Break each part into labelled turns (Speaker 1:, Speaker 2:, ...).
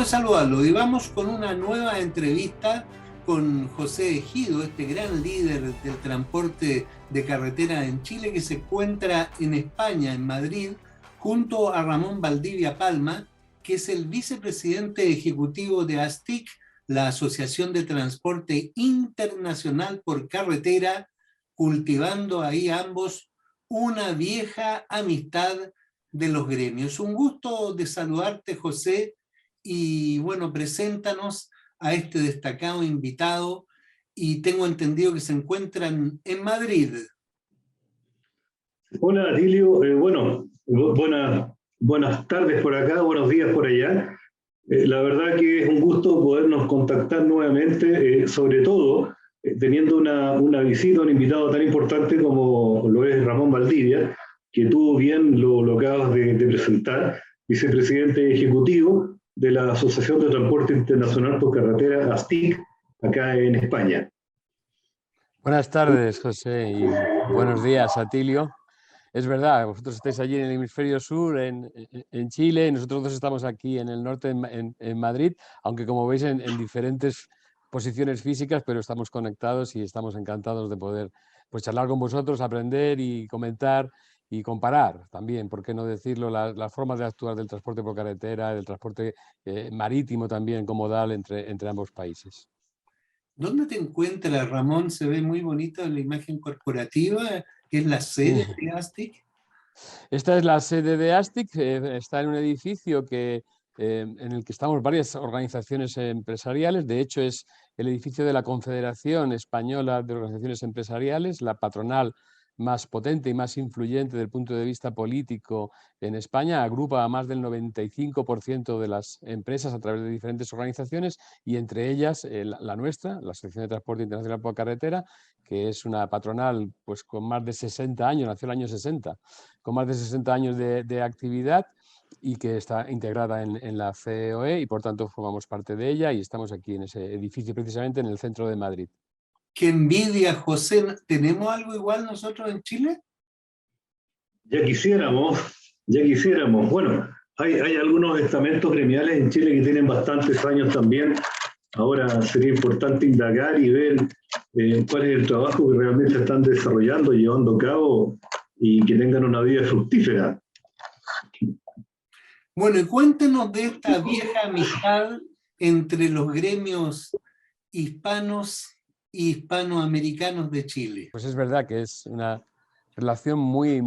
Speaker 1: de saludarlo y vamos con una nueva entrevista con José Ejido, este gran líder del transporte de carretera en Chile que se encuentra en España, en Madrid, junto a Ramón Valdivia Palma, que es el vicepresidente ejecutivo de ASTIC, la Asociación de Transporte Internacional por Carretera, cultivando ahí ambos una vieja amistad de los gremios. Un gusto de saludarte, José, y bueno, preséntanos a este destacado invitado, y tengo entendido que se encuentran en Madrid.
Speaker 2: Hola, Atilio. Buenas tardes por acá, buenos días por allá. La verdad que es un gusto podernos contactar nuevamente, sobre todo teniendo una visita, un invitado tan importante como lo es Ramón Valdivia, que tú bien lo acabas de presentar, vicepresidente ejecutivo de la Asociación de Transporte Internacional por Carretera, ASTIC, acá en España.
Speaker 3: Buenas tardes, José, y buenos días, Atilio. Es verdad, vosotros estáis allí en el hemisferio sur, en Chile, y nosotros dos estamos aquí en el norte, en Madrid, aunque como veis en diferentes posiciones físicas, pero estamos conectados y estamos encantados de poder pues, charlar con vosotros, aprender y comentar y comparar también, por qué no decirlo, las formas de actuar del transporte por carretera, del transporte marítimo también comodal entre ambos países.
Speaker 1: ¿Dónde te encuentras, Ramón? Se ve muy bonita la imagen corporativa, que es la sede de ASTIC.
Speaker 3: Esta es la sede de ASTIC, está en un edificio en el que estamos varias organizaciones empresariales. De hecho, es el edificio de la Confederación Española de Organizaciones Empresariales, la patronal más potente y más influyente desde el punto de vista político en España. Agrupa a más del 95% de las empresas a través de diferentes organizaciones y entre ellas la nuestra, la Asociación de Transporte Internacional por Carretera, que es una patronal pues, con más de 60 años, nació el año 60, con más de 60 años de actividad y que está integrada en la COE y por tanto formamos parte de ella y estamos aquí en ese edificio precisamente en el centro de Madrid.
Speaker 1: ¡Qué envidia, José! ¿Tenemos algo igual nosotros en Chile?
Speaker 2: Ya quisiéramos. Bueno, hay algunos estamentos gremiales en Chile que tienen bastantes años también. Ahora sería importante indagar y ver cuál es el trabajo que realmente están desarrollando, llevando a cabo y que tengan una vida fructífera.
Speaker 1: Bueno, y cuéntenos de esta vieja amistad entre los gremios hispanos y hispanoamericanos de Chile.
Speaker 3: Pues es verdad que es una relación muy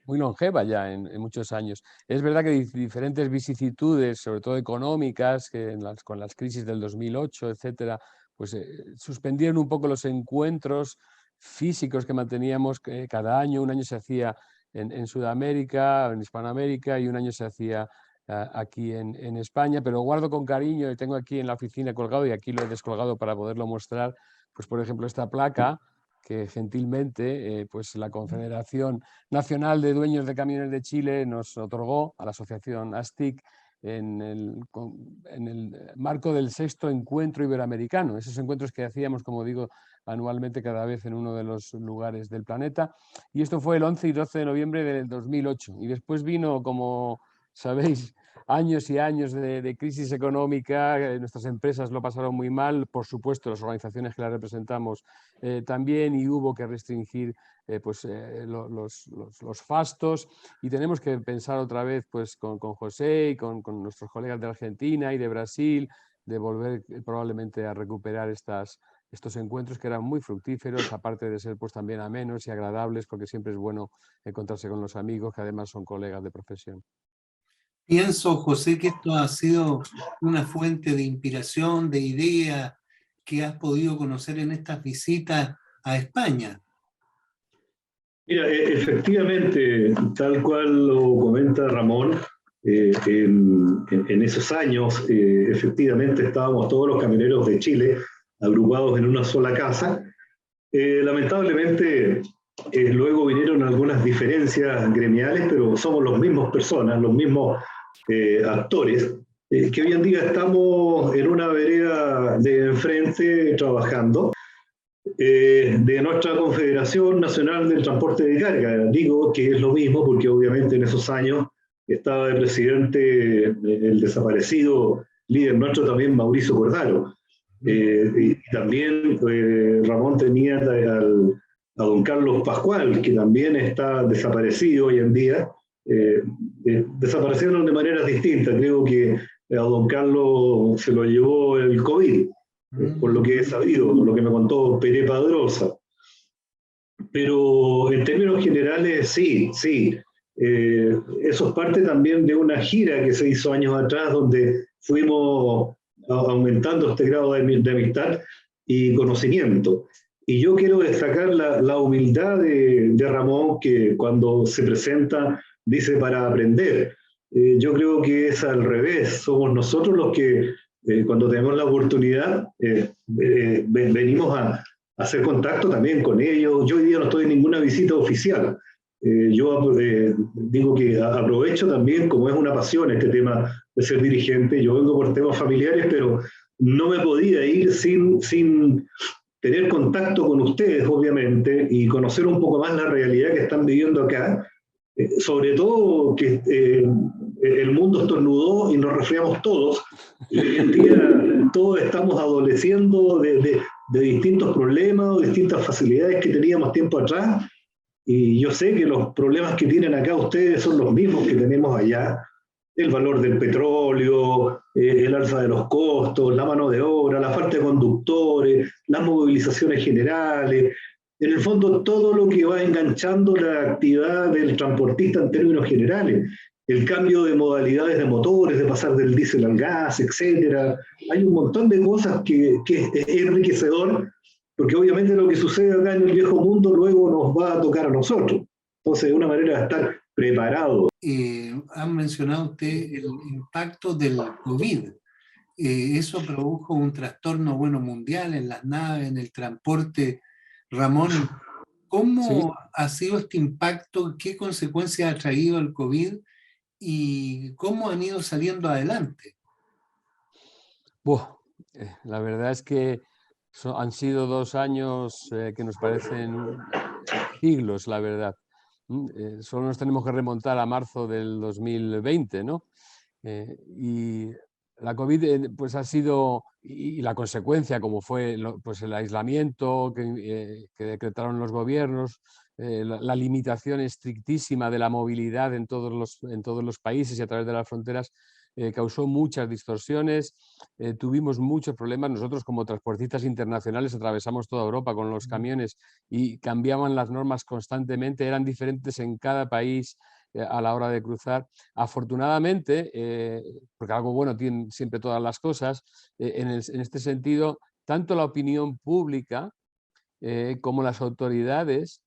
Speaker 3: longeva ya en muchos años. Es verdad que diferentes vicisitudes, sobre todo económicas, que con las crisis del 2008, etcétera, pues suspendieron un poco los encuentros físicos que manteníamos cada año. Un año se hacía en Sudamérica, en Hispanoamérica, y un año se hacía aquí en España, pero guardo con cariño, y tengo aquí en la oficina colgado, y aquí lo he descolgado para poderlo mostrar, pues por ejemplo esta placa que gentilmente pues la Confederación Nacional de Dueños de Camiones de Chile nos otorgó a la asociación ASTIC en el marco del 6º Encuentro Iberoamericano, esos encuentros que hacíamos, como digo, anualmente cada vez en uno de los lugares del planeta, y esto fue el 11 y 12 de noviembre del 2008, y después vino, como sabéis, años y años de crisis económica. Nuestras empresas lo pasaron muy mal, por supuesto las organizaciones que las representamos también, y hubo que restringir los fastos, y tenemos que pensar otra vez pues, con José y con nuestros colegas de Argentina y de Brasil, de volver probablemente a recuperar estos encuentros que eran muy fructíferos, aparte de ser pues, también amenos y agradables, porque siempre es bueno encontrarse con los amigos que además son colegas de profesión.
Speaker 1: Pienso, José, que esto ha sido una fuente de inspiración, de idea que has podido conocer en estas visitas a España.
Speaker 2: Mira, efectivamente, tal cual lo comenta Ramón, en esos años, efectivamente estábamos todos los camioneros de Chile agrupados en una sola casa. Lamentablemente, luego vinieron algunas diferencias gremiales, pero somos las mismas personas, los mismos actores, que hoy en día estamos en una vereda de enfrente trabajando. De nuestra Confederación Nacional del Transporte de Carga. Digo que es lo mismo porque obviamente en esos años estaba de presidente el desaparecido líder nuestro también, Mauricio Cordaro. Y también Ramón tenía a don Carlos Pascual, que también está desaparecido hoy en día. Desaparecieron de maneras distintas. Creo que a don Carlos se lo llevó el COVID, por lo que he sabido, por lo que me contó Pere Padrosa. Pero en términos generales, sí, sí. Eso es parte también de una gira que se hizo años atrás, donde fuimos aumentando este grado de amistad y conocimiento. Y yo quiero destacar la humildad de Ramón, que cuando se presenta dice para aprender. Yo creo que es al revés, somos nosotros los que cuando tenemos la oportunidad venimos a hacer contacto también con ellos. Yo hoy día no estoy en ninguna visita oficial. Yo digo que aprovecho también, como es una pasión este tema de ser dirigente. Yo vengo por temas familiares, pero no me podía ir sin tener contacto con ustedes, obviamente, y conocer un poco más la realidad que están viviendo acá. Sobre todo que el mundo estornudó y nos resfriamos todos. Y hoy en día todos estamos adoleciendo de distintos problemas o distintas facilidades que teníamos tiempo atrás. Y yo sé que los problemas que tienen acá ustedes son los mismos que tenemos allá. El valor del petróleo, el alza de los costos, la mano de obra, la falta de conductores, las movilizaciones generales. En el fondo, todo lo que va enganchando la actividad del transportista en términos generales. El cambio de modalidades de motores, de pasar del diésel al gas, etc. Hay un montón de cosas que es enriquecedor, porque obviamente lo que sucede acá en el viejo mundo luego nos va a tocar a nosotros. Entonces, es una manera de estar preparado.
Speaker 1: Han mencionado usted el impacto del COVID. Eso produjo un trastorno, bueno, mundial en las naves, en el transporte. Ramón, ¿cómo
Speaker 3: Sí.
Speaker 1: ha sido este impacto? ¿Qué consecuencias ha traído el COVID? ¿Y cómo han ido saliendo adelante?
Speaker 3: La verdad es que han sido 2 años que nos parecen siglos, la verdad. Solo nos tenemos que remontar a marzo del 2020, ¿no? Y la COVID pues ha sido, y la consecuencia, como fue pues el aislamiento que decretaron los gobiernos, la limitación estrictísima de la movilidad en todos los países y a través de las fronteras, causó muchas distorsiones, tuvimos muchos problemas. Nosotros como transportistas internacionales atravesamos toda Europa con los camiones y cambiaban las normas constantemente, eran diferentes en cada país a la hora de cruzar. Afortunadamente, porque algo bueno tienen siempre todas las cosas, en este sentido, tanto la opinión pública como las autoridades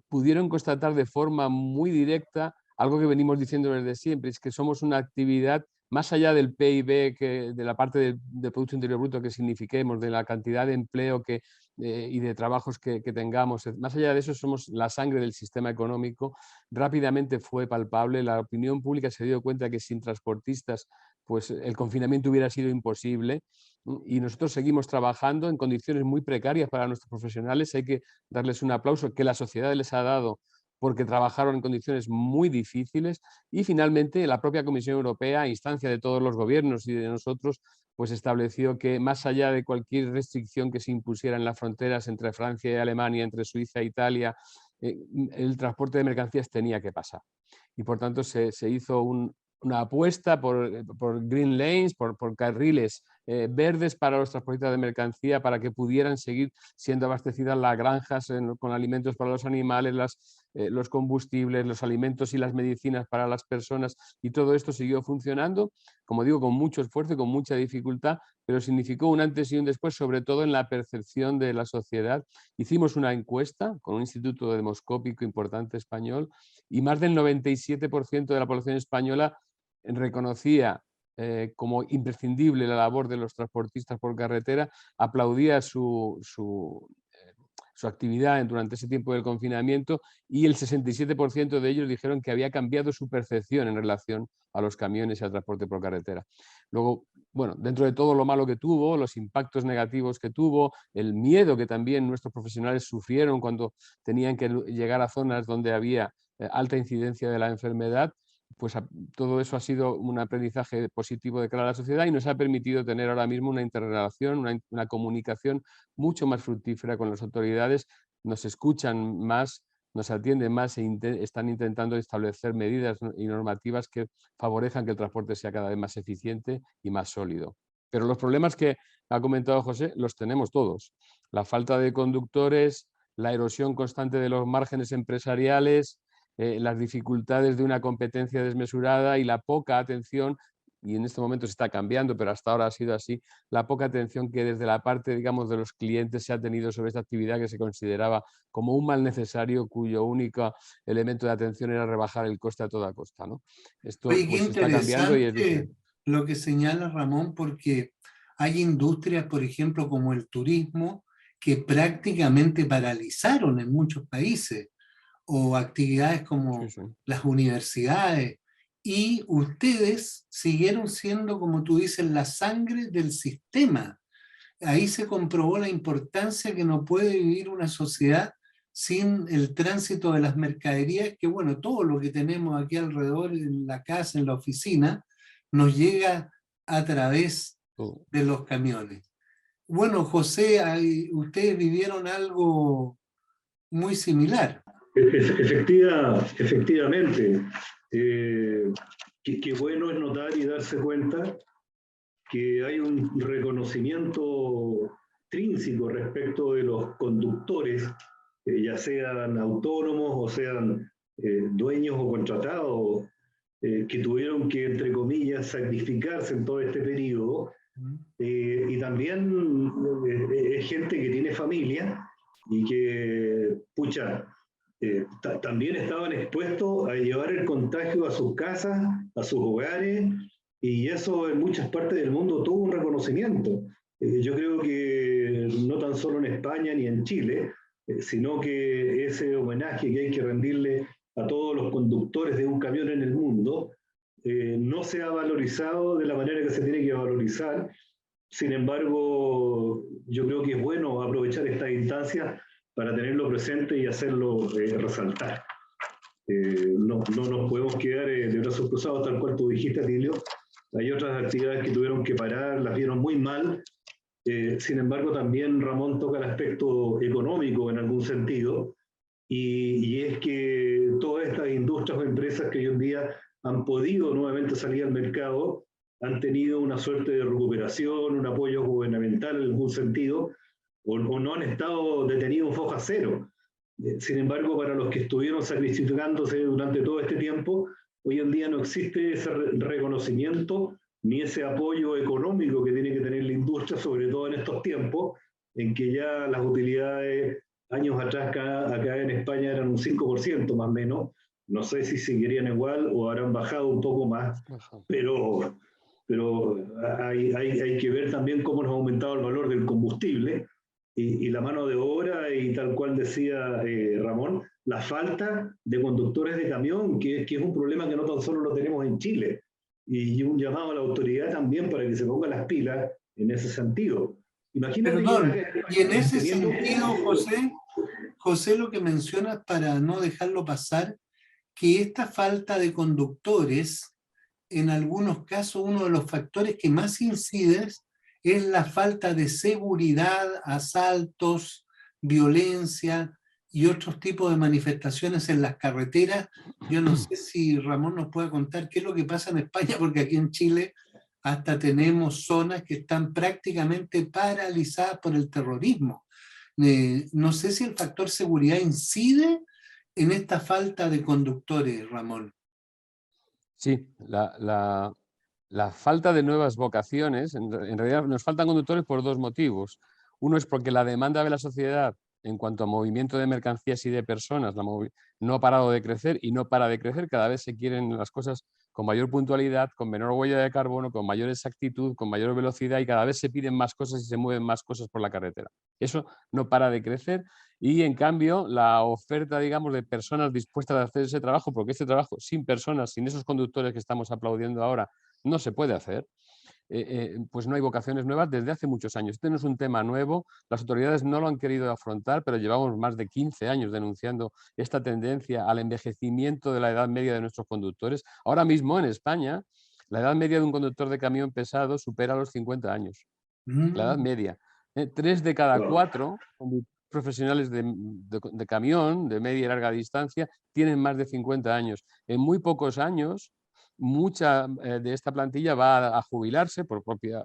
Speaker 3: pudieron constatar de forma muy directa algo que venimos diciendo desde siempre, es que somos una actividad más allá del PIB, de la parte del Producto Interior Bruto que signifiquemos, de la cantidad de empleo y de trabajos que tengamos, más allá de eso somos la sangre del sistema económico. Rápidamente fue palpable, la opinión pública se dio cuenta que sin transportistas pues el confinamiento hubiera sido imposible, y nosotros seguimos trabajando en condiciones muy precarias para nuestros profesionales. Hay que darles un aplauso que la sociedad les ha dado porque trabajaron en condiciones muy difíciles, y finalmente la propia Comisión Europea, a instancia de todos los gobiernos y de nosotros, pues estableció que más allá de cualquier restricción que se impusiera en las fronteras entre Francia y Alemania, entre Suiza e Italia, el transporte de mercancías tenía que pasar. Y por tanto se hizo una apuesta por green lanes, por carriles verdes para los transportistas de mercancía, para que pudieran seguir siendo abastecidas las granjas con alimentos para los animales, los combustibles, los alimentos y las medicinas para las personas, y todo esto siguió funcionando, como digo, con mucho esfuerzo y con mucha dificultad, pero significó un antes y un después, sobre todo en la percepción de la sociedad. Hicimos una encuesta con un instituto demoscópico importante español, y más del 97% de la población española reconocía como imprescindible la labor de los transportistas por carretera, aplaudía su actividad durante ese tiempo del confinamiento, y el 67% de ellos dijeron que había cambiado su percepción en relación a los camiones y al transporte por carretera. Luego, bueno, dentro de todo lo malo que tuvo, los impactos negativos que tuvo, el miedo que también nuestros profesionales sufrieron cuando tenían que llegar a zonas donde había alta incidencia de la enfermedad, pues todo eso ha sido un aprendizaje positivo de cara a la sociedad y nos ha permitido tener ahora mismo una interrelación, una comunicación mucho más fructífera con las autoridades, nos escuchan más, nos atienden más e están intentando establecer medidas y normativas que favorezcan que el transporte sea cada vez más eficiente y más sólido. Pero los problemas que ha comentado José los tenemos todos. La falta de conductores, la erosión constante de los márgenes empresariales, las dificultades de una competencia desmesurada y la poca atención, y en este momento se está cambiando, pero hasta ahora ha sido así, la poca atención que desde la parte, digamos, de los clientes se ha tenido sobre esta actividad que se consideraba como un mal necesario cuyo único elemento de atención era rebajar el coste a toda costa, ¿no? Esto
Speaker 1: Oye, qué
Speaker 3: pues está cambiando y es
Speaker 1: interesante
Speaker 3: diferente.
Speaker 1: lo que señala Ramón, porque hay industrias, por ejemplo, como el turismo, que prácticamente paralizaron en muchos países, o actividades
Speaker 3: Sí,
Speaker 1: como
Speaker 3: sí.
Speaker 1: las universidades, y ustedes siguieron siendo, como tú dices, la sangre del sistema. Ahí se comprobó la importancia que no puede vivir una sociedad sin el tránsito de las mercaderías, que bueno, todo lo que tenemos aquí alrededor, en la casa, en la oficina, nos llega a través
Speaker 3: Todo.
Speaker 1: de los camiones. Bueno, José, ustedes vivieron algo muy similar.
Speaker 2: Efectivamente, qué bueno es notar y darse cuenta que hay un reconocimiento intrínseco respecto de los conductores, ya sean autónomos o sean dueños o contratados, que tuvieron que, entre comillas, sacrificarse en todo este periodo. Y también es gente que tiene familia y que, pucha, también estaban expuestos a llevar el contagio a sus casas, a sus hogares, y eso en muchas partes del mundo tuvo un reconocimiento. Yo creo que no tan solo en España ni en Chile, sino que ese homenaje que hay que rendirle a todos los conductores de un camión en el mundo no se ha valorizado de la manera que se tiene que valorizar. Sin embargo, yo creo que es bueno aprovechar estas instancias para tenerlo presente y hacerlo resaltar. No nos podemos quedar de brazos cruzados, tal cual tú dijiste, Atilio. Hay otras actividades que tuvieron que parar, las vieron muy mal. Sin embargo, también Ramón toca el aspecto económico en algún sentido, y es que todas estas industrias o empresas que hoy en día han podido nuevamente salir al mercado han tenido una suerte de recuperación, un apoyo gubernamental en algún sentido, o no han estado detenidos en foja cero. Sin embargo, para los que estuvieron sacrificándose durante todo este tiempo, hoy en día no existe ese reconocimiento ni ese apoyo económico que tiene que tener la industria, sobre todo en estos tiempos, en que ya las utilidades, años atrás acá en España eran un 5% más o menos, no sé si seguirían igual o habrán bajado un poco más, pero hay que ver también cómo nos ha aumentado el valor del combustible y la mano de obra, y tal cual decía Ramón, la falta de conductores de camión, que es un problema que no tan solo lo tenemos en Chile, y un llamado a la autoridad también para que se ponga las pilas en ese sentido. Imagínate
Speaker 1: Perdón, y en ese
Speaker 2: teniendo...
Speaker 1: sentido, José, lo que mencionas para no dejarlo pasar, que esta falta de conductores, en algunos casos, uno de los factores que más incide es la falta de seguridad, asaltos, violencia y otros tipos de manifestaciones en las carreteras. Yo no sé si Ramón nos puede contar qué es lo que pasa en España, porque aquí en Chile hasta tenemos zonas que están prácticamente paralizadas por el terrorismo. No sé si el factor seguridad incide en esta falta de conductores, Ramón.
Speaker 3: Sí, la falta de nuevas vocaciones, en realidad nos faltan conductores por dos motivos. Uno es porque la demanda de la sociedad en cuanto a movimiento de mercancías y de personas no ha parado de crecer y no para de crecer. Cada vez se quieren las cosas con mayor puntualidad, con menor huella de carbono, con mayor exactitud, con mayor velocidad, y cada vez se piden más cosas y se mueven más cosas por la carretera. Eso no para de crecer, y en cambio la oferta, digamos, de personas dispuestas a hacer ese trabajo, porque este trabajo sin personas, sin esos conductores que estamos aplaudiendo ahora, no se puede hacer. pues no hay vocaciones nuevas desde hace muchos años. Este no es un tema nuevo, las autoridades no lo han querido afrontar, pero llevamos más de 15 años denunciando esta tendencia al envejecimiento de la edad media de nuestros conductores. Ahora mismo en España, la edad media de un conductor de camión pesado supera los 50 años. La edad media. 3 de cada 4 profesionales de camión, de media y larga distancia, tienen más de 50 años. En muy pocos años, mucha de esta plantilla va a jubilarse por propia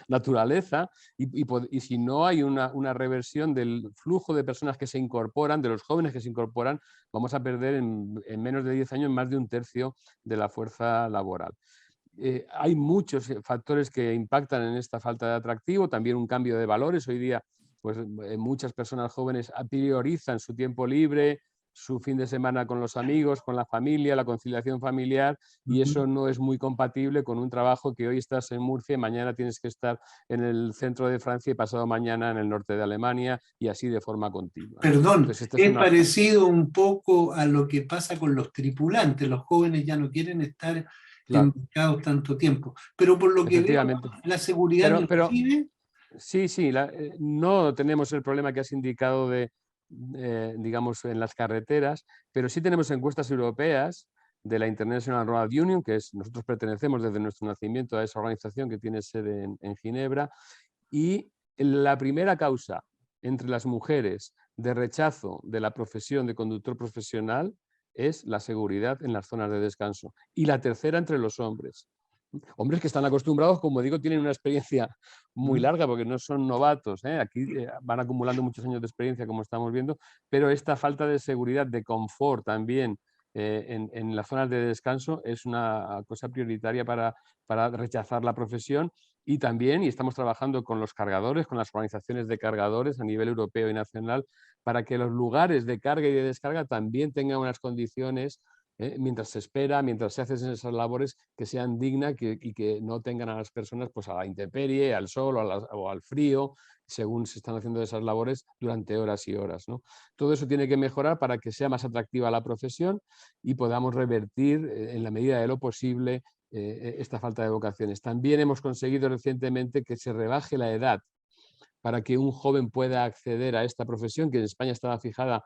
Speaker 3: naturaleza y si no hay una reversión del flujo de personas que se incorporan, de los jóvenes que se incorporan, vamos a perder en menos de 10 años más de 1/3 de la fuerza laboral. Hay muchos factores que impactan en esta falta de atractivo, también un cambio de valores. Hoy día, pues, muchas personas jóvenes priorizan su tiempo libre, su fin de semana con los amigos, con la familia, la conciliación familiar, y eso no es muy compatible con un trabajo que hoy estás en Murcia y mañana tienes que estar en el centro de Francia y pasado mañana en el norte de Alemania, y así de forma continua, ¿no?
Speaker 1: Perdón,
Speaker 3: Entonces, esta
Speaker 1: es parecido un poco a lo que pasa con los tripulantes. Los jóvenes ya no quieren estar
Speaker 3: claro,
Speaker 1: embarcados tanto tiempo. Pero por lo que veo,
Speaker 3: efectivamente.
Speaker 1: la seguridad en Chile...
Speaker 3: Sí, no tenemos el problema que has indicado digamos, en las carreteras, pero sí tenemos encuestas europeas de la International Road Union, nosotros pertenecemos desde nuestro nacimiento a esa organización que tiene sede en Ginebra, y la primera causa entre las mujeres de rechazo de la profesión de conductor profesional es la seguridad en las zonas de descanso, y la tercera entre los hombres. Hombres que están acostumbrados, como digo, tienen una experiencia muy larga porque no son novatos, ¿eh? Aquí van acumulando muchos años de experiencia, como estamos viendo, pero esta falta de seguridad, de confort también en las zonas de descanso es una cosa prioritaria para rechazar la profesión. Y también, y estamos trabajando con los cargadores, con las organizaciones de cargadores a nivel europeo y nacional, para que los lugares de carga y de descarga también tengan unas condiciones mientras se espera, mientras se hacen esas labores, que sean dignas y que no tengan a las personas pues, a la intemperie, al sol o al frío, según se están haciendo esas labores durante horas y horas, ¿no? Todo eso tiene que mejorar para que sea más atractiva la profesión y podamos revertir en la medida de lo posible esta falta de vocaciones. También hemos conseguido recientemente que se rebaje la edad para que un joven pueda acceder a esta profesión, que en España estaba fijada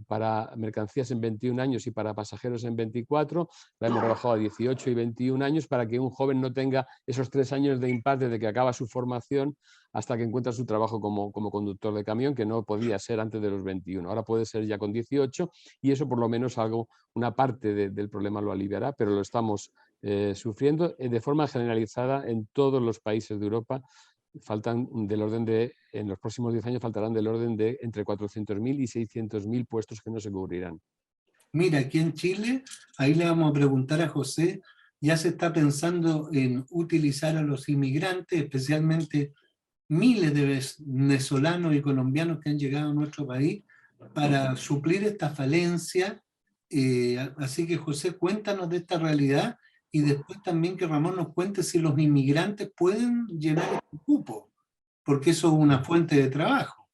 Speaker 3: para mercancías en 21 años y para pasajeros en 24, la hemos rebajado a 18 y 21 años para que un joven no tenga esos 3 años de impasse desde que acaba su formación hasta que encuentra su trabajo como conductor de camión, que no podía ser antes de los 21. Ahora puede ser ya con 18 y eso por lo menos una parte del problema lo aliviará, pero lo estamos sufriendo de forma generalizada en todos los países de Europa. En los próximos 10 años faltarán del orden de entre 400.000 y 600.000 puestos que no se cubrirán.
Speaker 1: Mira, aquí en Chile, ahí le vamos a preguntar a José, ya se está pensando en utilizar a los inmigrantes, especialmente miles de venezolanos y colombianos que han llegado a nuestro país para suplir esta falencia. Así que José, cuéntanos de esta realidad y después también que Ramón nos cuente si los inmigrantes pueden llenar este cupo, porque eso es una fuente de trabajo.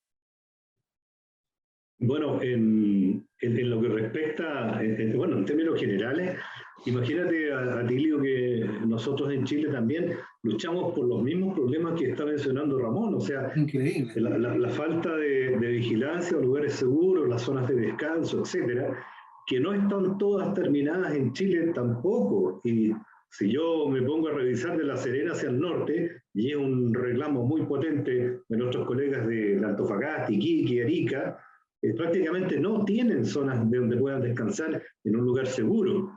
Speaker 2: Bueno, en lo que respecta, bueno, en términos generales, imagínate, Atilio, que nosotros en Chile también luchamos por los mismos problemas que está mencionando Ramón, o sea,
Speaker 1: increíble.
Speaker 2: La falta de vigilancia, lugares seguros, las zonas de descanso, etcétera, que no están todas terminadas en Chile tampoco. Y si yo me pongo a revisar de La Serena hacia el norte, y es un reclamo muy potente de nuestros colegas de Antofagasta, Iquique, Arica, prácticamente no tienen zonas de donde puedan descansar en un lugar seguro.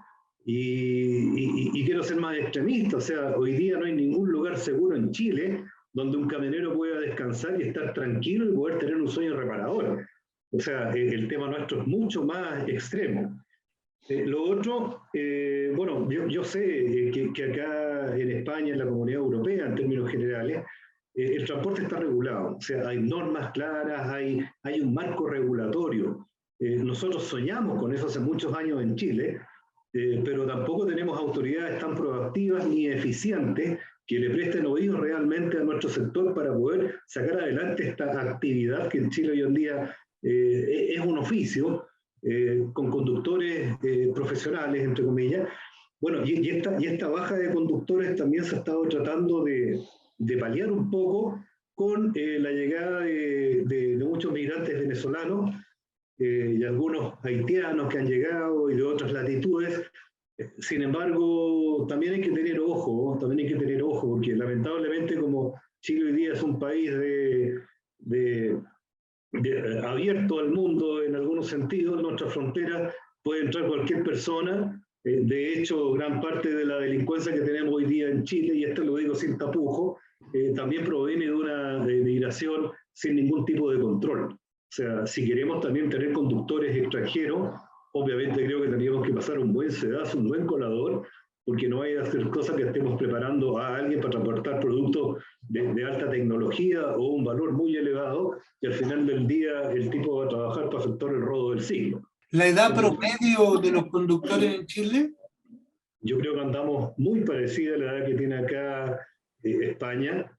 Speaker 2: Y quiero ser más extremista, o sea, hoy día no hay ningún lugar seguro en Chile donde un camionero pueda descansar y estar tranquilo y poder tener un sueño reparador. O sea, el tema nuestro es mucho más extremo. Lo otro, bueno, yo sé que acá en España, en la Comunidad Europea, en términos generales, el transporte está regulado, o sea, hay normas claras, hay un marco regulatorio. Nosotros soñamos con eso hace muchos años en Chile, pero tampoco tenemos autoridades tan proactivas ni eficientes que le presten oídos realmente a nuestro sector para poder sacar adelante esta actividad que en Chile hoy en día es un oficio, con conductores profesionales, entre comillas, Bueno, y esta baja de conductores también se ha estado tratando de paliar un poco con la llegada de muchos migrantes venezolanos y algunos haitianos que han llegado y de otras latitudes. Sin embargo, también hay que tener ojo, ¿no? También hay que tener ojo, porque lamentablemente como Chile hoy día es un país abierto al mundo en algunos sentidos, en nuestra frontera puede entrar cualquier persona. De hecho, gran parte de la delincuencia que tenemos hoy día en Chile, y esto lo digo sin tapujo, también proviene de una migración sin ningún tipo de control. O sea, si queremos también tener conductores extranjeros, obviamente creo que tendríamos que pasar un buen sedazo, un buen colador, porque no hay que hacer cosas que estemos preparando a alguien para transportar productos de alta tecnología o un valor muy elevado, y al final del día el tipo va a trabajar para efectuar el robo del siglo.
Speaker 1: ¿La edad promedio de los conductores en Chile?
Speaker 2: Yo creo que andamos muy parecida a la edad que tiene acá España.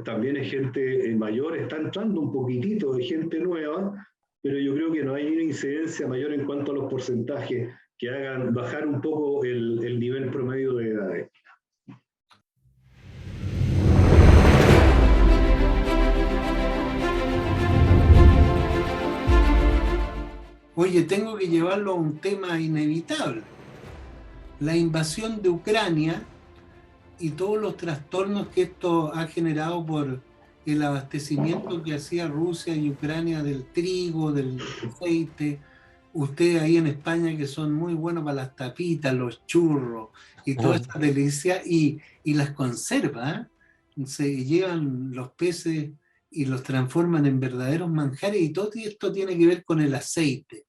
Speaker 2: También es gente mayor, está entrando un poquitito de gente nueva, pero yo creo que no hay una incidencia mayor en cuanto a los porcentajes que hagan bajar un poco el nivel promedio de edades.
Speaker 1: Oye, tengo que llevarlo a un tema inevitable. La invasión de Ucrania y todos los trastornos que esto ha generado por el abastecimiento que hacía Rusia y Ucrania del trigo, del aceite. Ustedes ahí en España que son muy buenos para las tapitas, los churros y toda esta delicia, y las conserva, ¿eh? Se llevan los peces y los transforman en verdaderos manjares, y todo esto tiene que ver con el aceite.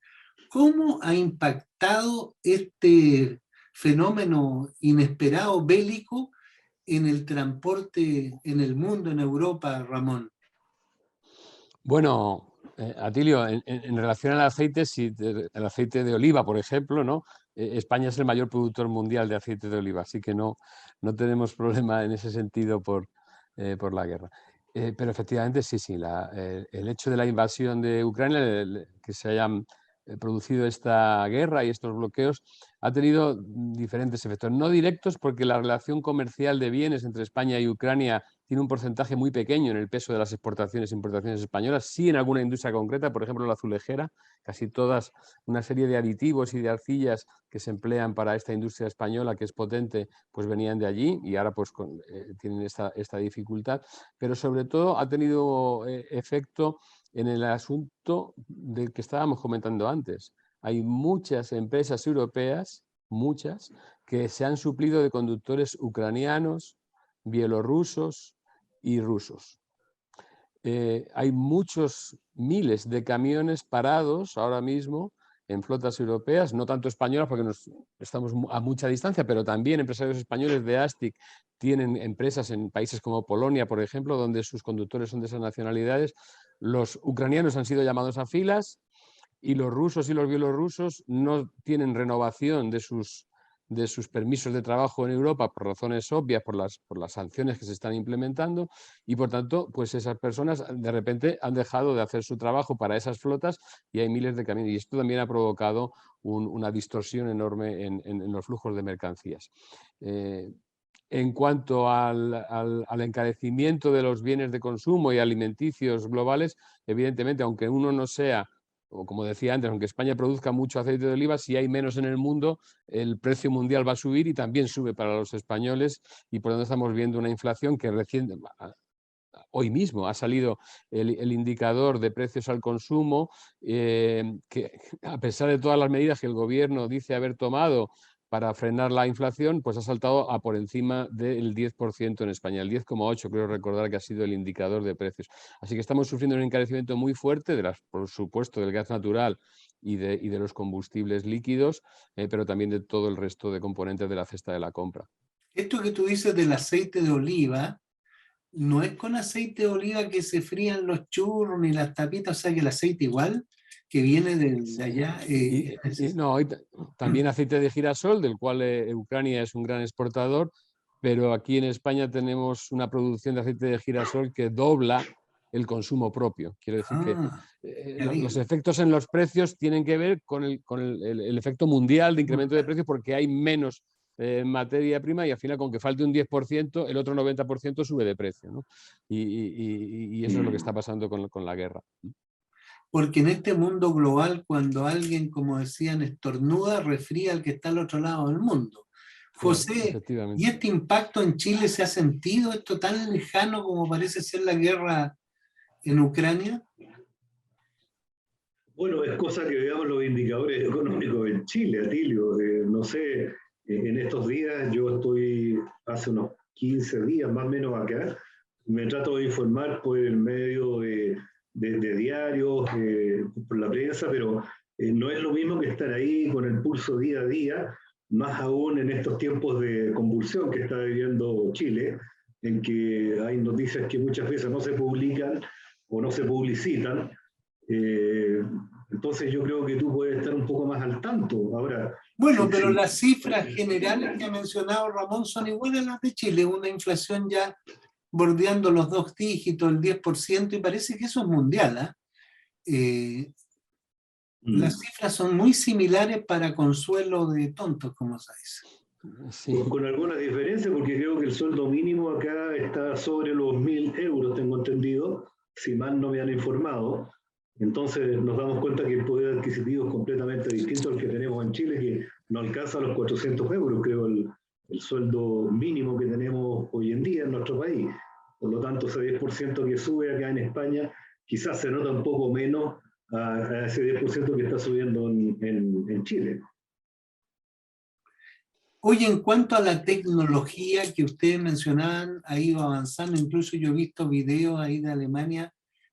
Speaker 1: ¿Cómo ha impactado este fenómeno inesperado bélico en el transporte en el mundo, en Europa, Ramón?
Speaker 3: Bueno, Atilio, en relación al aceite, si el aceite de oliva, por ejemplo, ¿no? España es el mayor productor mundial de aceite de oliva, así que no tenemos problema en ese sentido por la guerra. Pero efectivamente, sí, el hecho de la invasión de Ucrania, que se hayan producido esta guerra y estos bloqueos, ha tenido diferentes efectos. No directos, porque la relación comercial de bienes entre España y Ucrania tiene un porcentaje muy pequeño en el peso de las exportaciones e importaciones españolas, sí en alguna industria concreta, por ejemplo la azulejera, casi todas, una serie de aditivos y de arcillas que se emplean para esta industria española que es potente, pues venían de allí y ahora pues tienen esta dificultad, pero sobre todo ha tenido efecto en el asunto del que estábamos comentando antes. Hay muchas empresas europeas, muchas, que se han suplido de conductores ucranianos, bielorrusos y rusos. Hay muchos miles de camiones parados ahora mismo en flotas europeas, no tanto españolas porque estamos a mucha distancia, pero también empresarios españoles de ASTIC tienen empresas en países como Polonia, por ejemplo, donde sus conductores son de esas nacionalidades. Los ucranianos han sido llamados a filas y los rusos y los bielorrusos no tienen renovación de sus permisos de trabajo en Europa por razones obvias, por las sanciones que se están implementando, y por tanto, pues esas personas de repente han dejado de hacer su trabajo para esas flotas y hay miles de camiones. Y esto también ha provocado una distorsión enorme en los flujos de mercancías. En cuanto al encarecimiento de los bienes de consumo y alimenticios globales, evidentemente, aunque uno no sea, o como decía antes, aunque España produzca mucho aceite de oliva, si hay menos en el mundo, el precio mundial va a subir y también sube para los españoles, y por lo tanto estamos viendo una inflación que hoy mismo ha salido el indicador de precios al consumo, que a pesar de todas las medidas que el gobierno dice haber tomado para frenar la inflación, pues ha saltado a por encima del 10% en España, el 10,8% creo recordar que ha sido el indicador de precios. Así que estamos sufriendo un encarecimiento muy fuerte, por supuesto, del gas natural y de los combustibles líquidos, pero también de todo el resto de componentes de la cesta de la compra.
Speaker 1: Esto que tú dices del aceite de oliva, no es con aceite de oliva que se frían los churros ni las tapitas, o sea que el aceite igual que viene de allá.
Speaker 3: También aceite de girasol, del cual Ucrania es un gran exportador, pero aquí en España tenemos una producción de aceite de girasol que dobla el consumo propio. Quiero decir que los efectos en los precios tienen que ver con el efecto mundial de incremento de precios, porque hay menos materia prima y al final con que falte un 10%, el otro 90% sube de precio, ¿no? Y eso es lo que está pasando con la guerra.
Speaker 1: Porque en este mundo global, cuando alguien, como decían, estornuda, resfría al que está al otro lado del mundo.
Speaker 3: Claro,
Speaker 1: José,
Speaker 3: efectivamente.
Speaker 1: ¿y este impacto en Chile se ha sentido? ¿Esto tan lejano como parece ser la guerra en Ucrania?
Speaker 2: Bueno, es cosa que veamos los indicadores económicos en Chile, Atilio. No sé, en estos días yo estoy hace unos 15 días más o menos acá, me trato de informar por el medio de diarios, por la prensa, pero no es lo mismo que estar ahí con el pulso día a día, más aún en estos tiempos de convulsión que está viviendo Chile, en que hay noticias que muchas veces no se publican o no se publicitan. Eh, entonces yo creo que tú puedes estar un poco más al tanto. Ahora,
Speaker 1: Bueno, pero las cifras generales que ha mencionado Ramón son iguales a las de Chile, una inflación ya bordeando los 2 dígitos, el 10%, y parece que eso es mundial, ¿eh? Las cifras son muy similares para consuelo de tontos, como se dice.
Speaker 3: Sí.
Speaker 2: Con algunas diferencias, porque creo que el sueldo mínimo acá está sobre los 1.000 euros, tengo entendido, si mal no me han informado. Entonces nos damos cuenta que el poder adquisitivo es completamente distinto al que tenemos en Chile, que no alcanza los 400 euros, creo, el sueldo mínimo que tenemos hoy en día en nuestro país. Por lo tanto, ese 10% que sube acá en España, quizás se nota un poco menos a ese 10% que está subiendo en Chile.
Speaker 1: Oye, en cuanto a la tecnología que ustedes mencionaban, ha ido avanzando, incluso yo he visto videos ahí de Alemania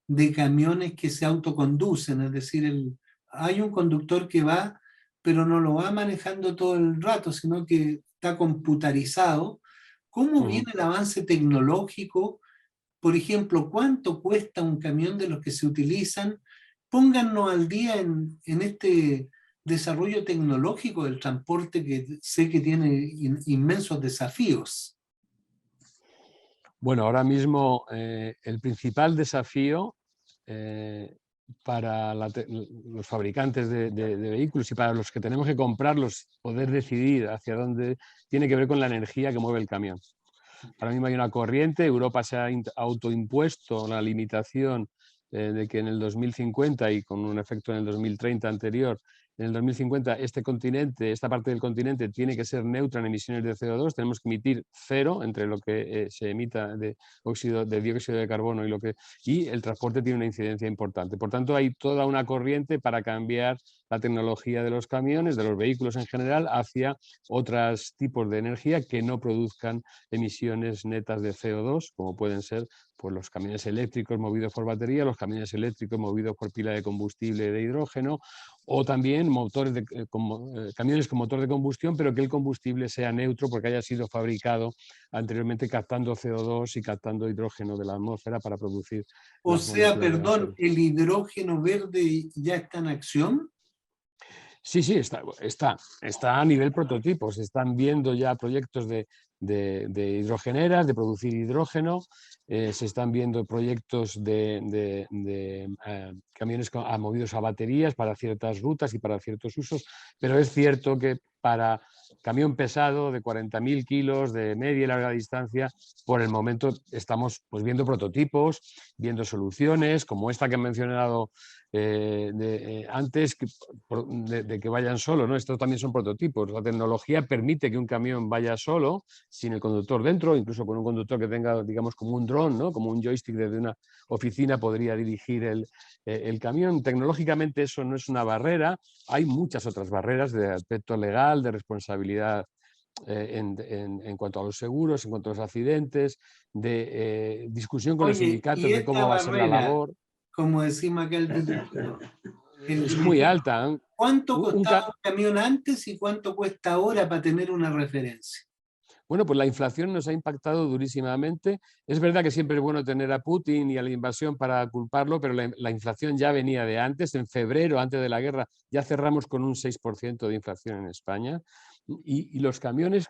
Speaker 1: de camiones que se autoconducen, es decir, hay un conductor que va, pero no lo va manejando todo el rato, sino que está computarizado. ¿Cómo viene el avance tecnológico? Por ejemplo, ¿cuánto cuesta un camión de los que se utilizan? Póngannos al día en este desarrollo tecnológico del transporte que sé que tiene inmensos desafíos.
Speaker 3: Bueno, ahora mismo el principal desafío para los fabricantes de vehículos y para los que tenemos que comprarlos, poder decidir hacia dónde, tiene que ver con la energía que mueve el camión. Ahora mismo hay una corriente, Europa se ha autoimpuesto la limitación de que en el 2050 y con un efecto en el 2030 anterior, en el 2050 este continente, esta parte del continente tiene que ser neutra en emisiones de CO2, tenemos que emitir cero entre lo que se emita de dióxido de carbono y el transporte tiene una incidencia importante. Por tanto, hay toda una corriente para cambiar la tecnología de los camiones, de los vehículos en general, hacia otros tipos de energía que no produzcan emisiones netas de CO2, como pueden ser pues, los camiones eléctricos movidos por batería, los camiones eléctricos movidos por pila de combustible de hidrógeno, o también camiones con motor de combustión, pero que el combustible sea neutro porque haya sido fabricado anteriormente captando CO2 y captando hidrógeno de la atmósfera para producir
Speaker 1: O
Speaker 3: las
Speaker 1: sea,
Speaker 3: moléculas de
Speaker 1: perdón,
Speaker 3: gasolina.
Speaker 1: ¿el hidrógeno verde ya está en acción?
Speaker 3: Sí, sí, está a nivel prototipo. Se están viendo ya proyectos de hidrogeneras, de producir hidrógeno. Se están viendo proyectos de camiones movidos a baterías para ciertas rutas y para ciertos usos. Pero es cierto que para camión pesado de 40.000 kilos de media y larga distancia, por el momento estamos pues, viendo prototipos, viendo soluciones como esta que he mencionado antes de que vayan solo, ¿no? Estos también son prototipos. La tecnología permite que un camión vaya solo, sin el conductor dentro, incluso con un conductor que tenga, digamos, como un dron, ¿no? Como un joystick desde una oficina podría dirigir el camión. Tecnológicamente eso no es una barrera. Hay muchas otras barreras de aspecto legal, de responsabilidad en cuanto a los seguros, en cuanto a los accidentes, de discusión con los
Speaker 1: Oye,
Speaker 3: sindicatos
Speaker 1: y
Speaker 3: de
Speaker 1: esta
Speaker 3: cómo va a ser la
Speaker 1: barrera,
Speaker 3: labor.
Speaker 1: como decimos acá el
Speaker 3: Es muy
Speaker 1: diligito,
Speaker 3: alta, ¿eh?
Speaker 1: ¿cuánto
Speaker 3: Un,
Speaker 1: costaba un camión antes y cuánto cuesta ahora para tener una referencia?
Speaker 3: Bueno, pues la inflación nos ha impactado durísimamente. Es verdad que siempre es bueno tener a Putin y a la invasión para culparlo, pero la inflación ya venía de antes. En febrero, antes de la guerra, ya cerramos con un 6% de inflación en España. Y los camiones,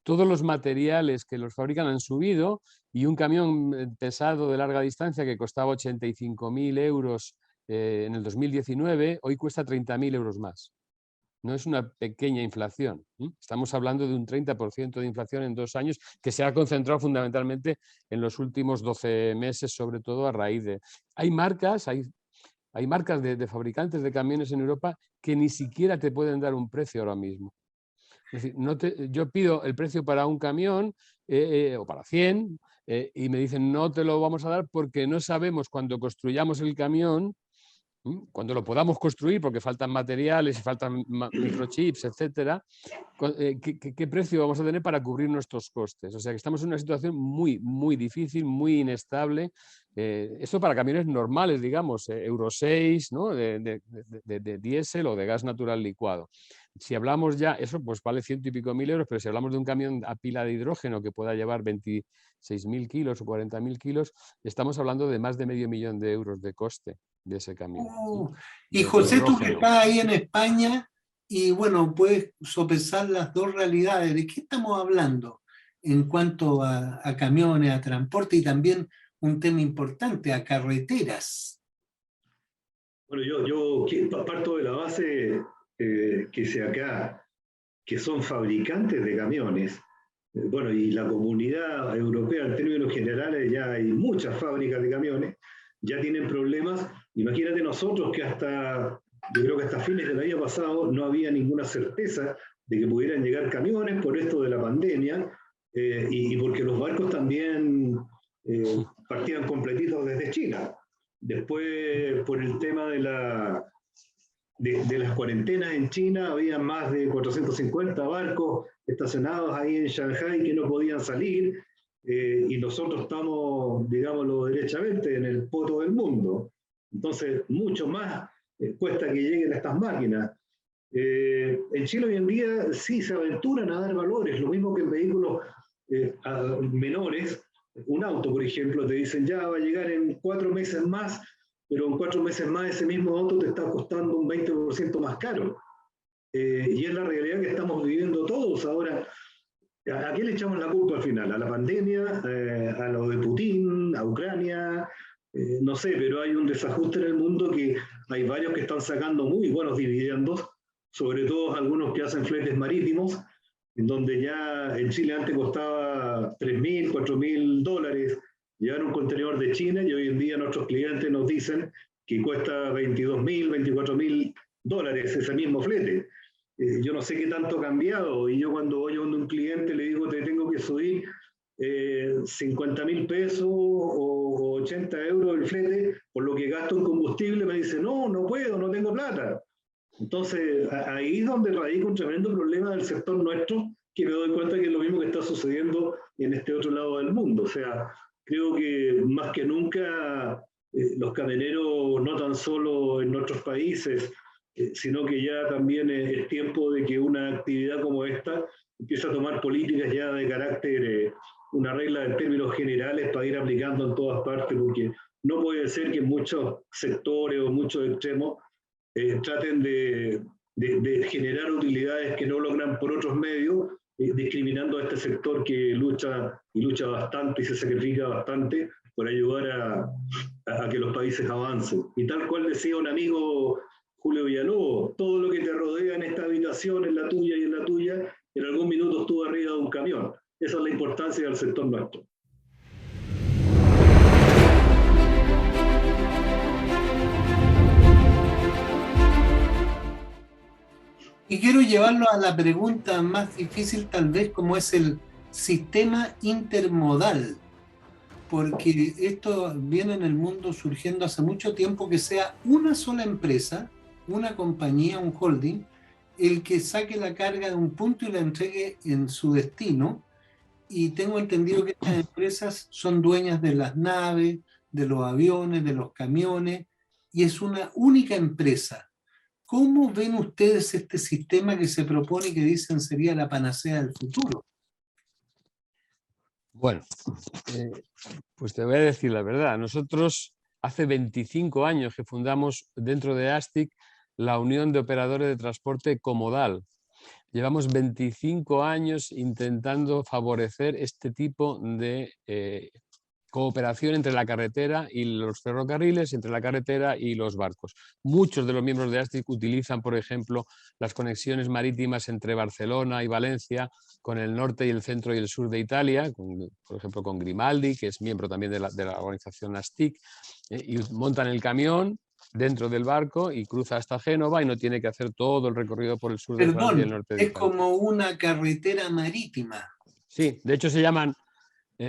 Speaker 3: todos los materiales que los fabrican han subido y un camión pesado de larga distancia que costaba 85.000 euros en el 2019, hoy cuesta 30.000 euros más. no es una pequeña inflación. Estamos hablando de un 30% de inflación en 2 años que se ha concentrado fundamentalmente en los últimos 12 meses, sobre todo a raíz de... Hay marcas de fabricantes de camiones en Europa que ni siquiera te pueden dar un precio ahora mismo. Es decir, yo pido el precio para un camión o para 100 y me dicen no te lo vamos a dar porque no sabemos cuando construyamos el camión, cuando lo podamos construir porque faltan materiales, faltan microchips, etcétera, ¿qué precio vamos a tener para cubrir nuestros costes? O sea que estamos en una situación muy, muy difícil, muy inestable. Esto para camiones normales, digamos, Euro 6, ¿no? de diésel o de gas natural licuado. Si hablamos ya, eso pues vale 100 y pico mil euros, pero si hablamos de un camión a pila de hidrógeno que pueda llevar 26.000 kilos o 40.000 kilos, estamos hablando de más de $500.000 de euros de coste de ese camión.
Speaker 1: Y José, tú que estás ahí en España y bueno, puedes sopesar las dos realidades. ¿De qué estamos hablando en cuanto a camiones, a transporte y también un tema importante, a carreteras?
Speaker 2: Bueno, yo parto de la base que son fabricantes de camiones. Bueno, y la comunidad europea en términos generales ya hay muchas fábricas de camiones, ya tienen problemas. Imagínate nosotros que yo creo que hasta fines del año pasado no había ninguna certeza de que pudieran llegar camiones por esto de la pandemia y porque los barcos también partían completitos desde China. Después, por el tema de las cuarentenas en China, había más de 450 barcos estacionados ahí en Shanghái que no podían salir, y nosotros estamos, digámoslo derechamente, en el poto del mundo. Entonces, mucho más cuesta que lleguen estas máquinas. En Chile hoy en día sí se aventuran a dar valores, lo mismo que en vehículos menores. Un auto, por ejemplo, te dicen ya va a llegar en 4 meses más, pero en 4 meses más ese mismo auto te está costando un 20% más caro. Y es la realidad que estamos viviendo todos ahora. ¿A qué le echamos la culpa al final? ¿A la pandemia? ¿A lo de Putin? ¿A Ucrania? No sé, pero hay un desajuste en el mundo que hay varios que están sacando muy buenos dividendos, sobre todo algunos que hacen fletes marítimos, en donde ya en Chile antes costaba $3.000, $4.000 llevar un contenedor de China, y hoy en día nuestros clientes nos dicen que cuesta $22.000, $24.000 ese mismo flete. Yo no sé qué tanto ha cambiado, y yo cuando voy a un cliente le digo te tengo que subir 50.000 pesos o 80 euros el flete por lo que gasto en combustible, me dice no puedo, no tengo plata. Entonces ahí es donde radica un tremendo problema del sector nuestro, que me doy cuenta que es lo mismo que está sucediendo en este otro lado del mundo. O sea, creo que más que nunca los camioneros, no tan solo en nuestros países, sino que ya también es tiempo de que una actividad como esta empiece a tomar políticas ya de carácter, una regla en términos generales para ir aplicando en todas partes, porque no puede ser que muchos sectores o muchos extremos traten de generar utilidades que no logran por otros medios, discriminando a este sector que lucha bastante y se sacrifica bastante por ayudar a que los países avancen. Y tal cual decía un amigo, Julio Villalobos, todo lo que te rodea en esta habitación, en la tuya y en la tuya, en algún minuto estuvo arriba de un camión. Esa es la importancia del sector nuestro.
Speaker 1: Y quiero llevarlo a la pregunta más difícil tal vez, como es el sistema intermodal, porque esto viene en el mundo surgiendo hace mucho tiempo, que sea una sola empresa, una compañía, un holding, el que saque la carga de un punto y la entregue en su destino. Y tengo entendido que estas empresas son dueñas de las naves, de los aviones, de los camiones, y es una única empresa. ¿Cómo ven ustedes este sistema que se propone y que dicen sería la panacea del futuro?
Speaker 3: Bueno, pues te voy a decir la verdad. Nosotros hace 25 años que fundamos dentro de ASTIC la Unión de Operadores de Transporte Comodal. Llevamos 25 años intentando favorecer este tipo de cooperación entre la carretera y los ferrocarriles, entre la carretera y los barcos. Muchos de los miembros de ASTIC utilizan, por ejemplo, las conexiones marítimas entre Barcelona y Valencia con el norte y el centro y el sur de Italia, por ejemplo con Grimaldi, que es miembro también de la organización ASTIC, y montan el camión dentro del barco y cruza hasta Génova y no tiene que hacer todo el recorrido por el sur de Francia y el
Speaker 1: Perdón,
Speaker 3: norte de
Speaker 1: es
Speaker 3: Italia.
Speaker 1: como una carretera marítima.
Speaker 3: Sí, de hecho se llaman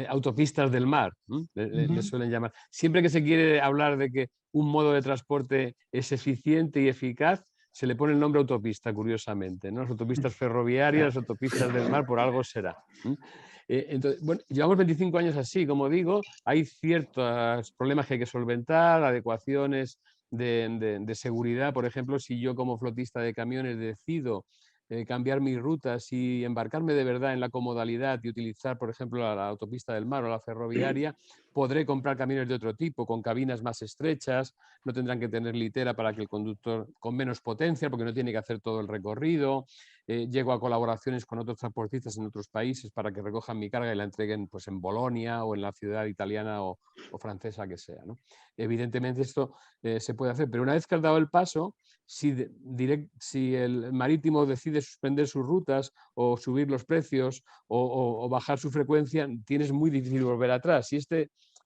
Speaker 3: autopistas del mar, le suelen llamar. Siempre que se quiere hablar de que un modo de transporte es eficiente y eficaz, se le pone el nombre autopista, curiosamente, ¿no? Las autopistas ferroviarias, las autopistas del mar, por algo será. Entonces, bueno, llevamos 25 años así, como digo, hay ciertos problemas que hay que solventar, adecuaciones de seguridad. Por ejemplo, si yo como flotista de camiones decido cambiar mis rutas y embarcarme de verdad en la comodalidad y utilizar, por ejemplo, la autopista del mar o la ferroviaria, podré comprar camiones de otro tipo, con cabinas más estrechas, no tendrán que tener litera para que el conductor, con menos potencia, porque no tiene que hacer todo el recorrido. Llego a colaboraciones con otros transportistas en otros países para que recojan mi carga y la entreguen pues, en Bolonia o en la ciudad italiana o francesa que sea, ¿no? Evidentemente esto se puede hacer, pero una vez que has dado el paso, si el marítimo decide suspender sus rutas o subir los precios o bajar su frecuencia, tienes muy difícil volver atrás. Y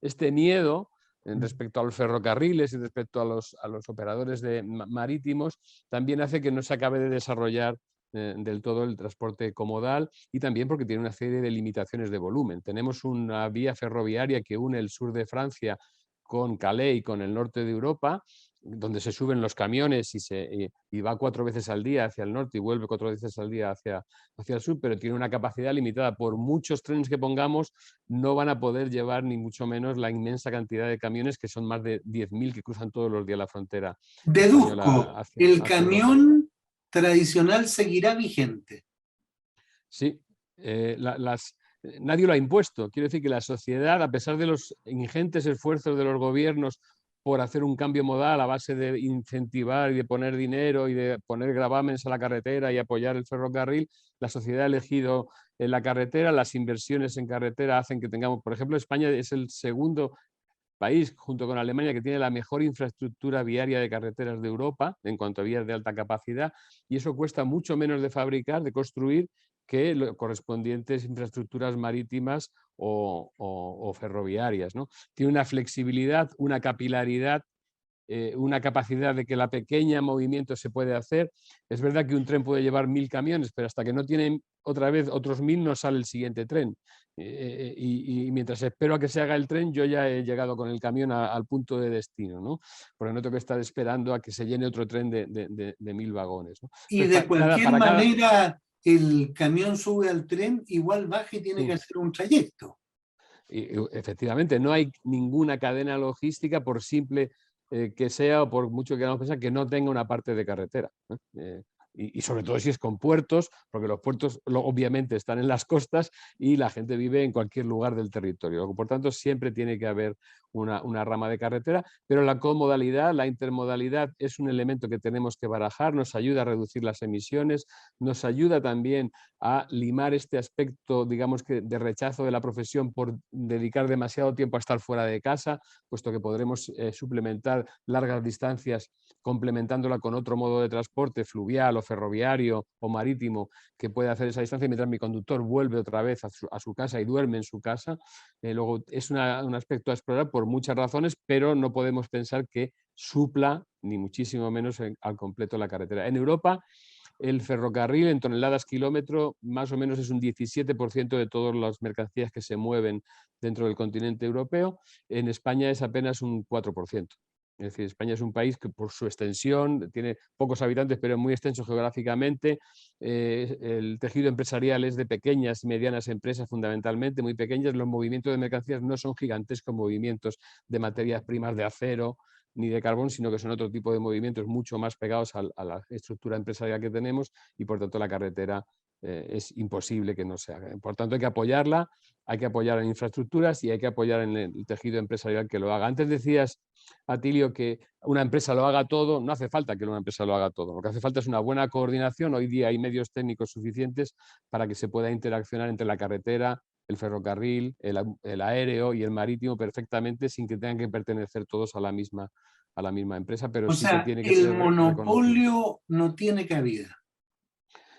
Speaker 3: este miedo respecto a los ferrocarriles y respecto a los operadores marítimos también hace que no se acabe de desarrollar del todo el transporte comodal, y también porque tiene una serie de limitaciones de volumen. Tenemos una vía ferroviaria que une el sur de Francia con Calais y con el norte de Europa, donde se suben los camiones y va 4 veces al día hacia el norte y vuelve 4 veces al día hacia el sur, pero tiene una capacidad limitada. Por muchos trenes que pongamos, no van a poder llevar ni mucho menos la inmensa cantidad de camiones, que son más de 10.000 que cruzan todos los días la frontera
Speaker 1: Deduzco,
Speaker 3: española
Speaker 1: el
Speaker 3: hacia Europa.
Speaker 1: camión tradicional seguirá vigente.
Speaker 3: Sí, nadie lo ha impuesto. Quiero decir que la sociedad, a pesar de los ingentes esfuerzos de los gobiernos por hacer un cambio modal a base de incentivar y de poner dinero y de poner gravámenes a la carretera y apoyar el ferrocarril, la sociedad ha elegido la carretera. Las inversiones en carretera hacen que tengamos, por ejemplo, España es el segundo país, junto con Alemania, que tiene la mejor infraestructura viaria de carreteras de Europa en cuanto a vías de alta capacidad, y eso cuesta mucho menos de fabricar, de construir, que las correspondientes infraestructuras marítimas o ferroviarias, ¿no? Tiene una flexibilidad, una capilaridad, una capacidad de que la pequeña movimiento se puede hacer. Es verdad que un tren puede llevar 1000 camiones, pero hasta que no tienen otra vez otros 1000 no sale el siguiente tren. Y mientras espero a que se haga el tren, yo ya he llegado con el camión al punto de destino, ¿no? Porque no tengo que estar esperando a que se llene otro tren de 1000 vagones, ¿no?
Speaker 1: Y
Speaker 3: Entonces,
Speaker 1: de cualquier manera, el camión sube al tren, igual baja y tiene que hacer un trayecto.
Speaker 3: Y, efectivamente, no hay ninguna cadena logística, por simple que sea o por mucho que queramos pensar, que no tenga una parte de carretera. Y sobre todo si es con puertos, porque los puertos obviamente están en las costas y la gente vive en cualquier lugar del territorio. Por tanto, siempre tiene que haber una rama de carretera, pero la comodalidad, la intermodalidad es un elemento que tenemos que barajar, nos ayuda a reducir las emisiones, nos ayuda también a limar este aspecto, digamos que de rechazo de la profesión por dedicar demasiado tiempo a estar fuera de casa, puesto que podremos suplementar largas distancias complementándola con otro modo de transporte fluvial o ferroviario o marítimo que puede hacer esa distancia mientras mi conductor vuelve otra vez a su casa y duerme en su casa. Luego es un aspecto a explorar por muchas razones, pero no podemos pensar que supla ni muchísimo menos al completo la carretera. En Europa, el ferrocarril en toneladas kilómetro más o menos es un 17% de todas las mercancías que se mueven dentro del continente europeo. En España es apenas un 4%. Es decir, España es un país que por su extensión tiene pocos habitantes, pero es muy extenso geográficamente. El tejido empresarial es de pequeñas y medianas empresas fundamentalmente, muy pequeñas. Los movimientos de mercancías no son gigantescos movimientos de materias primas de acero ni de carbón, sino que son otro tipo de movimientos mucho más pegados a la estructura empresarial que tenemos, y por tanto la carretera es imposible que no se haga. Por tanto, hay que apoyarla, hay que apoyar en infraestructuras y hay que apoyar en el tejido empresarial que lo haga. Antes decías, Atilio, que una empresa lo haga todo. No hace falta que una empresa lo haga todo. Lo que hace falta es una buena coordinación. Hoy día hay medios técnicos suficientes para que se pueda interaccionar entre la carretera, el ferrocarril, el aéreo y el marítimo perfectamente sin que tengan que pertenecer todos a la misma empresa, pero
Speaker 1: O
Speaker 3: sí que
Speaker 1: sea,
Speaker 3: tiene que
Speaker 1: el
Speaker 3: ser reconocido.
Speaker 1: monopolio no tiene cabida.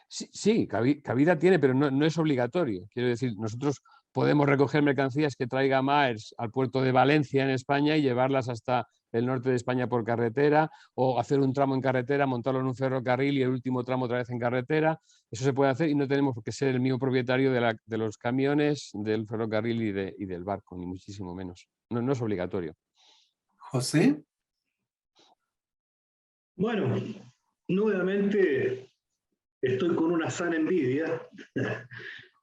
Speaker 3: Sí, cabida tiene, pero no es obligatorio. Quiero decir, nosotros podemos recoger mercancías que traiga Maersk al puerto de Valencia en España y llevarlas hasta el norte de España por carretera, o hacer un tramo en carretera, montarlo en un ferrocarril y el último tramo otra vez en carretera. Eso se puede hacer y no tenemos que ser el mismo propietario de los camiones, del ferrocarril y del barco, ni muchísimo menos. No es obligatorio.
Speaker 1: José.
Speaker 2: Bueno, nuevamente estoy con una sana envidia.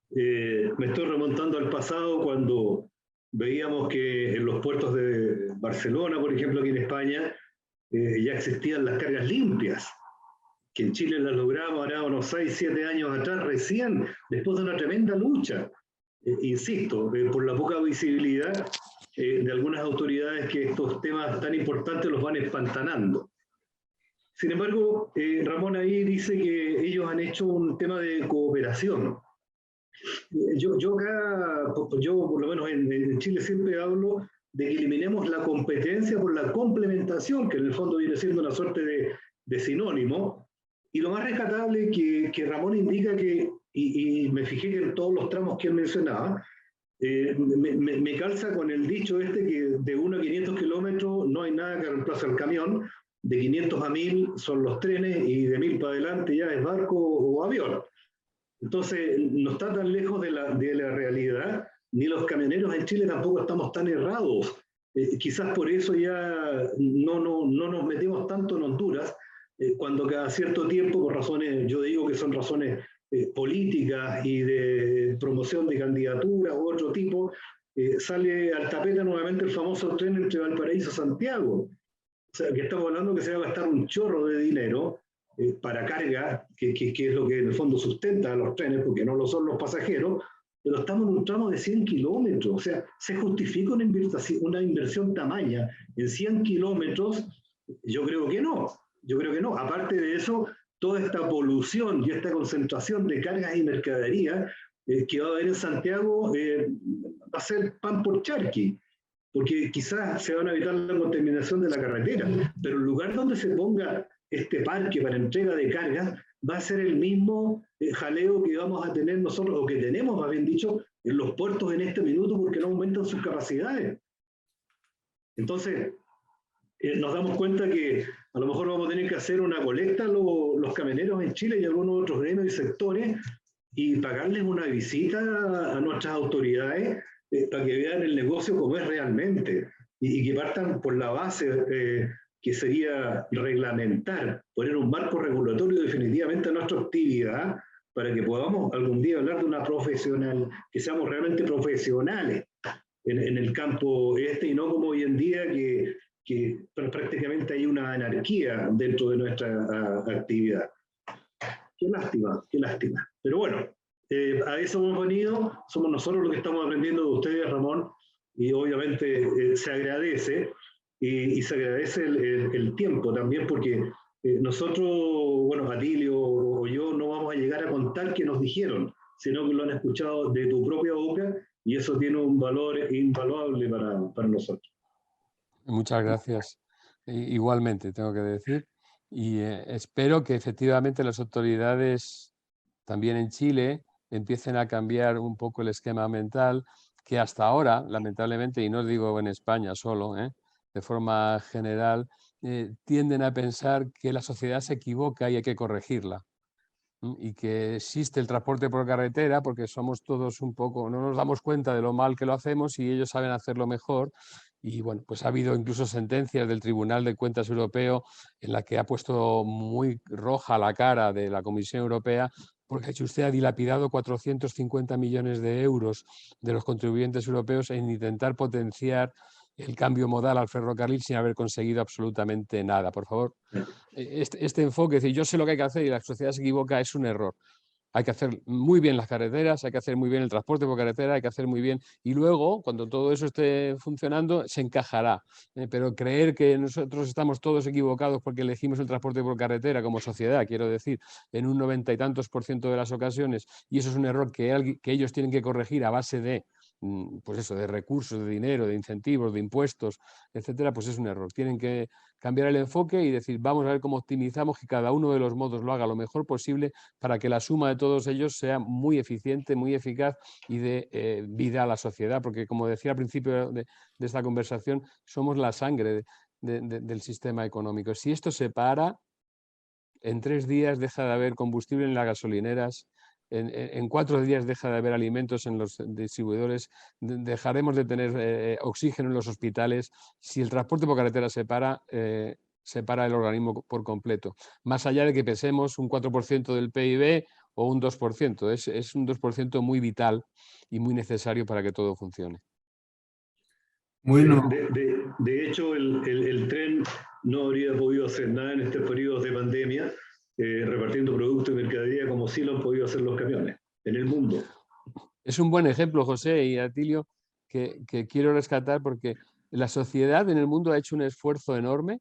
Speaker 2: Me estoy remontando al pasado cuando veíamos que en los puertos de Barcelona, por ejemplo, aquí en España, ya existían las cargas limpias, que en Chile las logramos ahora unos 6, 7 años atrás, recién, después de una tremenda lucha. Insisto, por la poca visibilidad de algunas autoridades que estos temas tan importantes los van espantanando. Sin embargo, Ramón ahí dice que ellos han hecho un tema de cooperación. Yo por lo menos en Chile siempre hablo de que eliminemos la competencia por la complementación, que en el fondo viene siendo una suerte de sinónimo. Y lo más rescatable que Ramón indica que, y me fijé que en todos los tramos que él mencionaba, me calza con el dicho este que de 1 a 500 kilómetros no hay nada que reemplace al camión, de 500 a 1000 son los trenes y de 1000 para adelante ya es barco o avión. Entonces, no está tan lejos de la realidad, ni los camioneros en Chile tampoco estamos tan errados. Quizás por eso ya no nos metemos tanto en Honduras, cuando cada cierto tiempo, por razones, yo digo que son razones políticas y de promoción de candidaturas u otro tipo, sale al tapete nuevamente el famoso tren entre Valparaíso y Santiago. O sea, que estamos hablando que se va a gastar un chorro de dinero para carga, que es lo que en el fondo sustenta a los trenes, porque no lo son los pasajeros, pero estamos en un tramo de 100 kilómetros. O sea, ¿se justifica una inversión tamaña en 100 kilómetros? Yo creo que no. Yo creo que no. Aparte de eso, toda esta polución y esta concentración de cargas y mercadería que va a haber en Santiago va a ser pan por charqui, porque quizás se van a evitar la contaminación de la carretera, pero el lugar donde se ponga este parque para entrega de cargas va a ser el mismo jaleo que vamos a tener nosotros, o que tenemos, más bien dicho, en los puertos en este minuto, porque no aumentan sus capacidades. Entonces, nos damos cuenta que a lo mejor vamos a tener que hacer una colecta los camioneros en Chile y algunos otros gremios y sectores, y pagarles una visita a nuestras autoridades para que vean el negocio como es realmente, y que partan por la base que sería reglamentar, poner un marco regulatorio definitivamente a nuestra actividad, para que podamos algún día hablar de una profesional, que seamos realmente profesionales en el campo y no como hoy en día que prácticamente hay una anarquía dentro de nuestra actividad. Qué lástima, qué lástima. Pero bueno, a eso hemos venido, somos nosotros los que estamos aprendiendo de ustedes, Ramón, y obviamente se agradece, y se agradece el tiempo también, porque nosotros, bueno, Atilio o yo, no vamos a llegar a contar qué nos dijeron, sino que lo han escuchado de tu propia boca, y eso tiene un valor invaluable para nosotros.
Speaker 3: Muchas gracias. Igualmente, tengo que decir. Y espero que efectivamente las autoridades también en Chile empiecen a cambiar un poco el esquema mental que hasta ahora, lamentablemente, y no digo en España solo, de forma general, tienden a pensar que la sociedad se equivoca y hay que corregirla. Y que existe el transporte por carretera porque somos todos un poco, no nos damos cuenta de lo mal que lo hacemos y ellos saben hacerlo mejor. Y bueno, pues ha habido incluso sentencias del Tribunal de Cuentas Europeo en la que ha puesto muy roja la cara de la Comisión Europea, porque usted ha dilapidado 450 millones de euros de los contribuyentes europeos en intentar potenciar el cambio modal al ferrocarril sin haber conseguido absolutamente nada. Por favor, este enfoque, es decir, yo sé lo que hay que hacer y la sociedad se equivoca, es un error. hay que hacer muy bien las carreteras, hay que hacer muy bien el transporte por carretera, hay que hacer muy bien, y luego, cuando todo eso esté funcionando, se encajará. Pero creer que nosotros estamos todos equivocados porque elegimos el transporte por carretera como sociedad, quiero decir, en un 90 y tantos % de las ocasiones, y eso es un error que ellos tienen que corregir a base de, pues eso, de recursos, de dinero, de incentivos, de impuestos, etcétera, pues es un error. Tienen que cambiar el enfoque y decir, vamos a ver cómo optimizamos que cada uno de los modos lo haga lo mejor posible para que la suma de todos ellos sea muy eficiente, muy eficaz y dé vida a la sociedad, porque como decía al principio de esta conversación, somos la sangre del sistema económico. Si esto se para, en 3 días deja de haber combustible en las gasolineras, en 4 días deja de haber alimentos en los distribuidores, dejaremos de tener oxígeno en los hospitales. Si el transporte por carretera se para el organismo por completo. Más allá de que pesemos un 4% del PIB o un 2%, es un 2% muy vital y muy necesario para que todo funcione.
Speaker 1: Bueno,
Speaker 2: De hecho, el tren no habría podido hacer nada en este periodo de pandemia, repartiendo productos y mercadería como sí lo han podido hacer los camiones en el mundo.
Speaker 3: Es un buen ejemplo, José y Atilio, que quiero rescatar porque la sociedad en el mundo ha hecho un esfuerzo enorme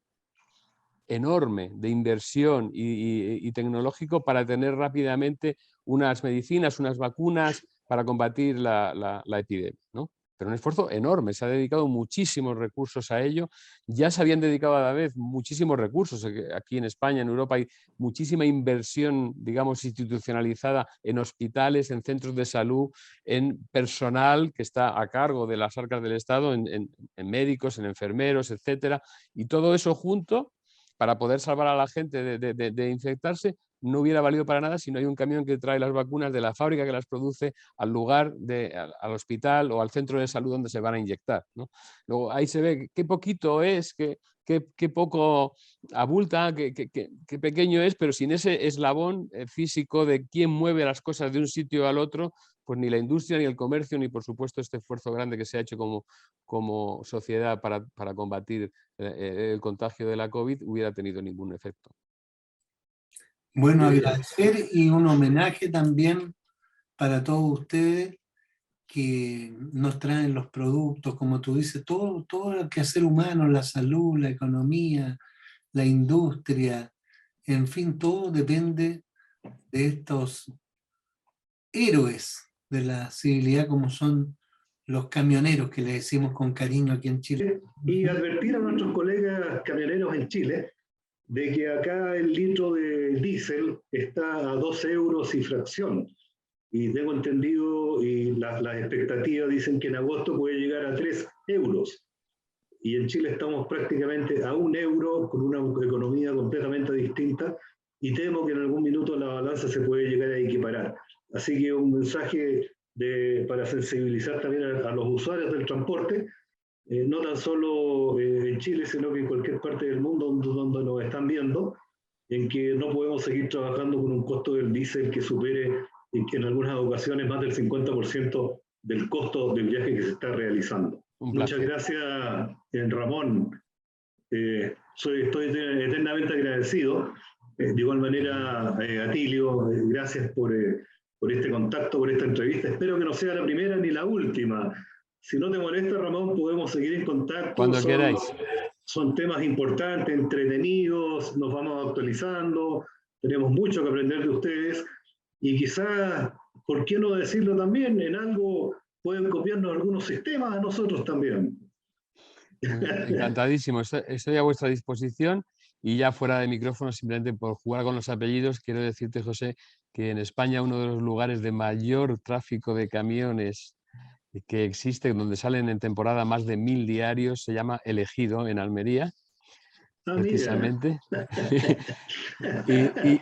Speaker 3: de inversión y tecnológico para tener rápidamente unas medicinas, unas vacunas para combatir la epidemia, ¿no? Pero un esfuerzo enorme, se ha dedicado muchísimos recursos a ello, ya se habían dedicado a la vez muchísimos recursos, aquí en España, en Europa hay muchísima inversión, digamos, institucionalizada en hospitales, en centros de salud, en personal que está a cargo de las arcas del Estado, en médicos, en enfermeros, etcétera, y todo eso junto para poder salvar a la gente de infectarse, no hubiera valido para nada si no hay un camión que trae las vacunas de la fábrica que las produce al lugar, al hospital o al centro de salud donde se van a inyectar, ¿no? Luego ahí se ve qué poquito es, qué poco abulta, qué pequeño es, pero sin ese eslabón físico de quién mueve las cosas de un sitio al otro, pues ni la industria, ni el comercio, ni por supuesto este esfuerzo grande que se ha hecho como sociedad para combatir el contagio de la COVID hubiera tenido ningún efecto.
Speaker 1: bueno, agradecer y un homenaje también para todos ustedes que nos traen los productos, como tú dices, todo el quehacer humano, la salud, la economía, la industria, en fin, todo depende de estos héroes de la civilidad como son los camioneros, que le decimos con cariño aquí en Chile.
Speaker 2: Y advertir a nuestros colegas camioneros en Chile de que acá el litro de diésel está a 2 euros y fracción. Y tengo entendido, y las expectativas dicen que en agosto puede llegar a 3 euros. Y en Chile estamos prácticamente a 1 euro con una economía completamente distinta y temo que en algún minuto la balanza se puede llegar a equiparar. Así que un mensaje para sensibilizar también a los usuarios del transporte, no tan solo en Chile, sino que en cualquier parte del mundo donde nos están viendo, en que no podemos seguir trabajando con un costo del diésel que supere en algunas ocasiones más del 50% del costo del viaje que se está realizando. Muchas gracias, Ramón. Estoy eternamente agradecido. De igual manera, Atilio, gracias por este contacto, por esta entrevista. Espero que no sea la primera ni la última. Si no te molesta, Ramón, podemos seguir en contacto.
Speaker 3: Cuando queráis.
Speaker 2: Son temas importantes, entretenidos, nos vamos actualizando, tenemos mucho que aprender de ustedes y quizás, ¿por qué no decirlo también? En algo pueden copiarnos algunos sistemas a nosotros también.
Speaker 3: Encantadísimo, estoy a vuestra disposición y ya fuera de micrófono, simplemente por jugar con los apellidos, quiero decirte, José, que en España uno de los lugares de mayor tráfico de camiones que existe, donde salen en temporada más de 1000 diarios, se llama El Ejido, en Almería, precisamente.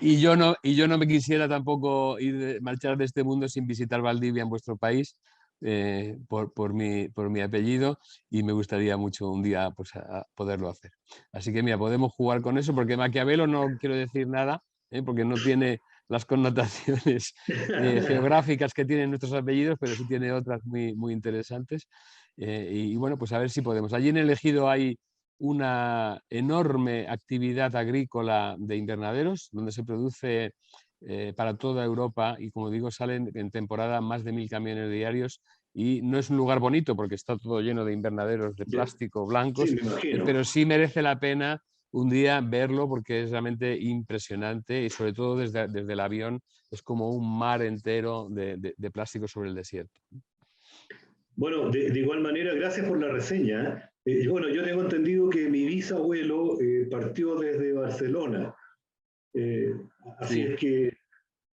Speaker 3: y yo no me quisiera tampoco marchar de este mundo sin visitar Valdivia en vuestro país, por mi apellido, y me gustaría mucho un día pues, poderlo hacer. Así que mira, podemos jugar con eso, porque Maquiavelo no quiero decir nada, porque no tiene las connotaciones geográficas que tienen nuestros apellidos, pero sí tiene otras muy, muy interesantes. Y bueno, pues a ver si podemos. Allí en El Ejido hay una enorme actividad agrícola de invernaderos, donde se produce para toda Europa y, como digo, salen en temporada más de 1000 camiones diarios y no es un lugar bonito porque está todo lleno de invernaderos de plástico blancos,
Speaker 2: Sí, me imagino.
Speaker 3: pero sí merece la pena un día verlo porque es realmente impresionante y sobre todo desde el avión es como un mar entero de plástico sobre el desierto.
Speaker 2: Bueno, de igual manera, gracias por la reseña. Bueno, yo tengo entendido que mi bisabuelo partió desde Barcelona. Así
Speaker 3: Sí.
Speaker 2: es que,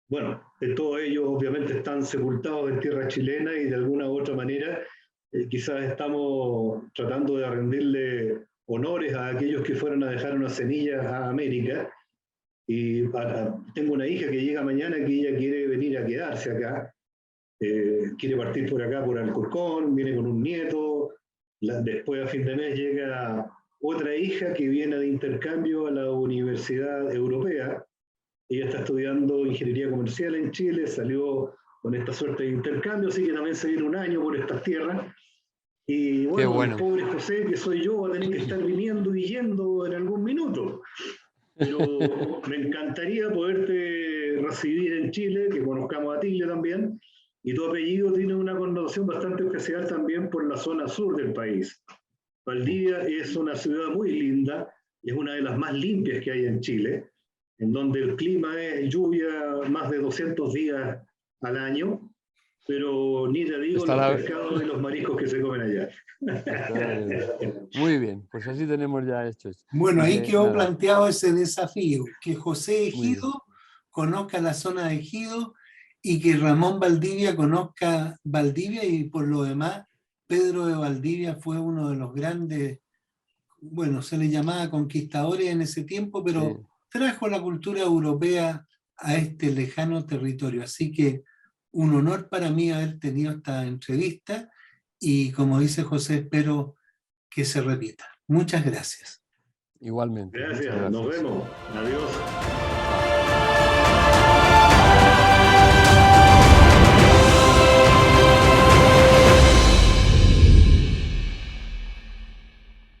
Speaker 2: bueno, todos ellos obviamente están sepultados en tierra chilena y de alguna u otra manera quizás estamos tratando de rendirle honores a aquellos que fueron a dejar unas semillas a América. Y tengo una hija que llega mañana que ella quiere venir a quedarse acá. Quiere partir por acá, por Alcorcón, viene con un nieto, después a fin de mes llega otra hija que viene de intercambio a la Universidad Europea, ella está estudiando Ingeniería Comercial en Chile, salió con esta suerte de intercambio, así que también se viene un año por estas tierras, y bueno, el pobre José, que soy yo, va a tener que estar viniendo y yendo en algún minuto, pero me encantaría poderte recibir en Chile, que conozcamos a Tilio también. Y tu apellido tiene una connotación bastante especial también por la zona sur del país. Valdivia es una ciudad muy linda, es una de las más limpias que hay en Chile, en donde el clima es lluvia más de 200 días al año, pero ni te digo los pescados y los mariscos que se comen allá.
Speaker 3: Muy bien, pues así tenemos ya hechos.
Speaker 1: Bueno, ahí quedó planteado ese desafío, que José Ejido conozca la zona de Ejido y que Ramón Valdivia conozca Valdivia, y por lo demás Pedro de Valdivia fue uno de los grandes, bueno, se le llamaba conquistadores en ese tiempo, pero trajo la cultura europea a este lejano territorio. Así que un honor para mí haber tenido esta entrevista y, como dice José, espero que se repita. Muchas gracias.
Speaker 3: Igualmente.
Speaker 2: Gracias, nos vemos. Adiós.